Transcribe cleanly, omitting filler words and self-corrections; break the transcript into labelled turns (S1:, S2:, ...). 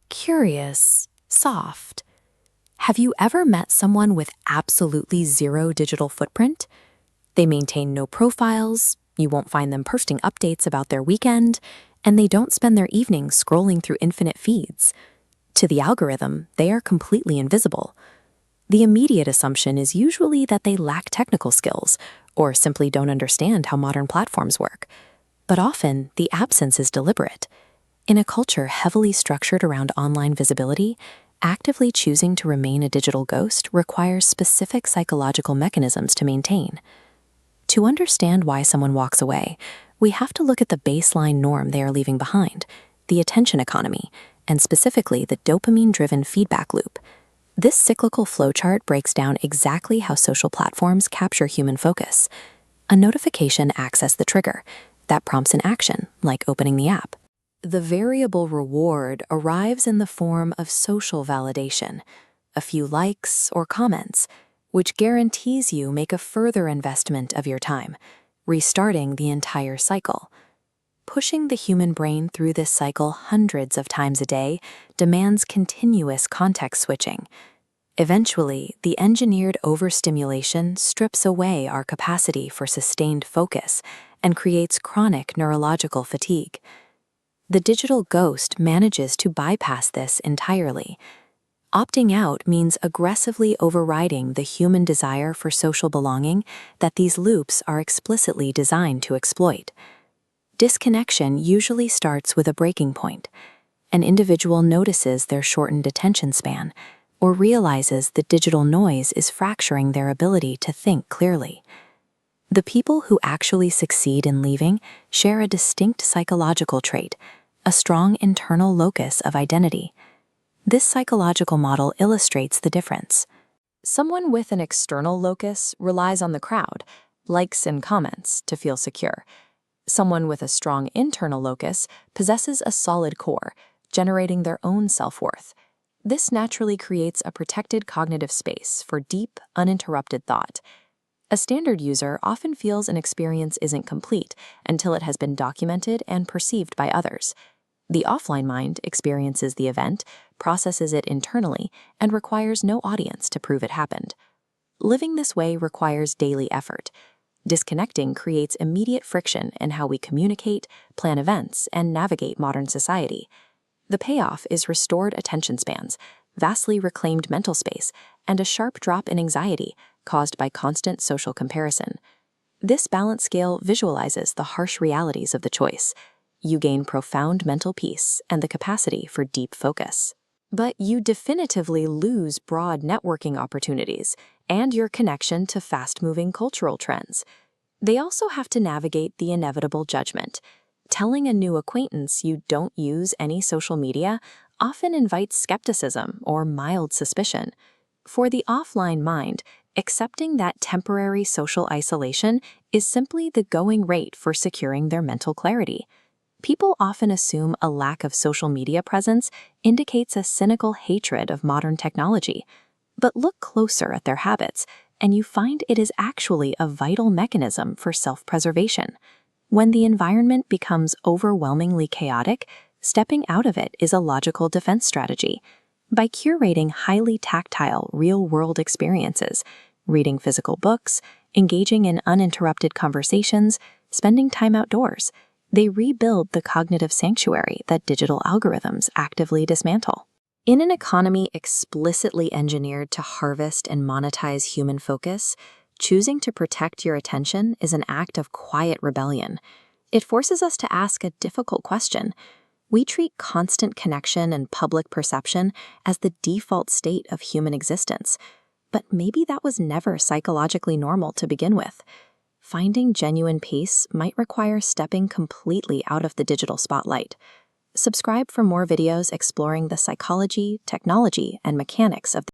S1: Curious, soft. Have you ever met someone with absolutely zero digital footprint? They maintain no profiles, you won't find them posting updates about their weekend, and they don't spend their evenings scrolling through infinite feeds. To the algorithm, they are completely invisible. The immediate assumption is usually that they lack technical skills or simply don't understand how modern platforms work. But often, the absence is deliberate. In a culture heavily structured around online visibility, actively choosing to remain a digital ghost requires specific psychological mechanisms to maintain. To understand why someone walks away, we have to look at the baseline norm they are leaving behind, the attention economy, and specifically the dopamine-driven feedback loop. This cyclical flowchart breaks down exactly how social platforms capture human focus. A notification acts as the trigger that prompts an action, like opening the app. The variable reward arrives in the form of social validation, a few likes or comments, which guarantees you make a further investment of your time, restarting the entire cycle. Pushing the human brain through this cycle hundreds of times a day demands continuous context switching. Eventually, the engineered overstimulation strips away our capacity for sustained focus and creates chronic neurological fatigue. The digital ghost manages to bypass this entirely. Opting out means aggressively overriding the human desire for social belonging that these loops are explicitly designed to exploit. Disconnection usually starts with a breaking point. An individual notices their shortened attention span or realizes that digital noise is fracturing their ability to think clearly. The people who actually succeed in leaving share a distinct psychological trait, a strong internal locus of identity. This psychological model illustrates the difference. Someone with an external locus relies on the crowd, likes and comments, to feel secure. Someone with a strong internal locus possesses a solid core, generating their own self-worth. This naturally creates a protected cognitive space for deep, uninterrupted thought. A standard user often feels an experience isn't complete until it has been documented and perceived by others. The offline mind experiences the event, processes it internally, and requires no audience to prove it happened. Living this way requires daily effort. Disconnecting creates immediate friction in how we communicate, plan events, and navigate modern society. The payoff is restored attention spans, vastly reclaimed mental space, and a sharp drop in anxiety caused by constant social comparison. This balance scale visualizes the harsh realities of the choice. You gain profound mental peace and the capacity for deep focus. But you definitively lose broad networking opportunities and your connection to fast-moving cultural trends. They also have to navigate the inevitable judgment. Telling a new acquaintance you don't use any social media often invites skepticism or mild suspicion. For the offline mind, accepting that temporary social isolation is simply the going rate for securing their mental clarity. People often assume a lack of social media presence indicates a cynical hatred of modern technology. But look closer at their habits, and you find it is actually a vital mechanism for self-preservation. When the environment becomes overwhelmingly chaotic, stepping out of it is a logical defense strategy. By curating highly tactile, real-world experiences, reading physical books, engaging in uninterrupted conversations, spending time outdoors, they rebuild the cognitive sanctuary that digital algorithms actively dismantle. In an economy explicitly engineered to harvest and monetize human focus, choosing to protect your attention is an act of quiet rebellion. It forces us to ask a difficult question. We treat constant connection and public perception as the default state of human existence, but maybe that was never psychologically normal to begin with. Finding genuine peace might require stepping completely out of the digital spotlight. Subscribe for more videos exploring the psychology, technology, and mechanics of